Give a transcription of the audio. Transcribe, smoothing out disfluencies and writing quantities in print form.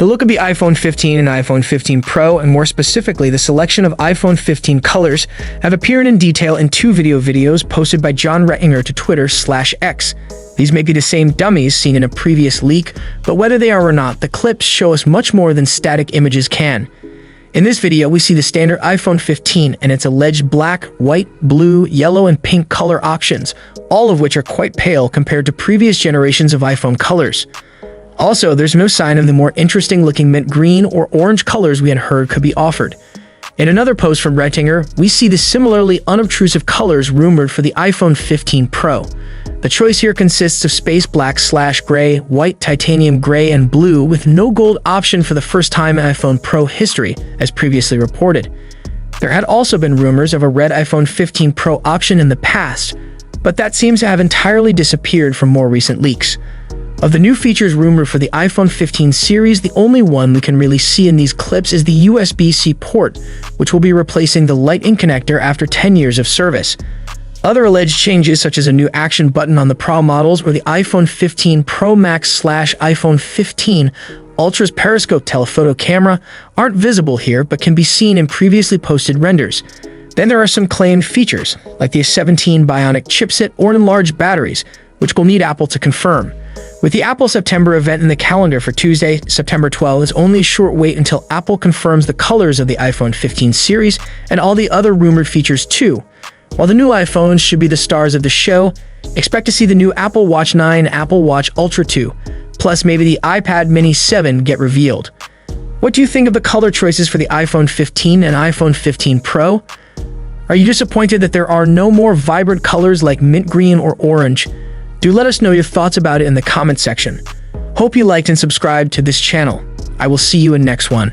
The look of the iPhone 15 and iPhone 15 Pro, and more specifically the selection of iPhone 15 colors, have appeared in detail in two videos posted by John Rettinger to Twitter/X. These may be the same dummies seen in a previous leak, but whether they are or not, the clips show us much more than static images can. In this video, we see the standard iPhone 15 and its alleged black, white, blue, yellow, and pink color options, all of which are quite pale compared to previous generations of iPhone colors. Also, there's no sign of the more interesting-looking mint green or orange colors we had heard could be offered. In another post from Rettinger, we see the similarly unobtrusive colors rumored for the iPhone 15 Pro. The choice here consists of space black/gray, white, titanium gray, and blue, with no gold option for the first time in iPhone Pro history, as previously reported. There had also been rumors of a red iPhone 15 Pro option in the past, but that seems to have entirely disappeared from more recent leaks. Of the new features rumored for the iPhone 15 series, the only one we can really see in these clips is the USB-C port, which will be replacing the Lightning connector after 10 years of service. Other alleged changes, such as a new action button on the Pro models or the iPhone 15 Pro Max/iPhone 15 Ultra's periscope telephoto camera, aren't visible here but can be seen in previously posted renders. Then there are some claimed features, like the A17 Bionic chipset or enlarged batteries, which will need Apple to confirm. With the Apple September event in the calendar for Tuesday, September 12, it's only a short wait until Apple confirms the colors of the iPhone 15 series and all the other rumored features too. While the new iPhones should be the stars of the show, expect to see the new Apple Watch 9, Apple Watch Ultra 2, plus maybe the iPad Mini 7 get revealed. What do you think of the color choices for the iPhone 15 and iPhone 15 Pro? Are you disappointed that there are no more vibrant colors like mint green or orange? Do let us know your thoughts about it in the comment section. Hope you liked and subscribed to this channel. I will see you in next one.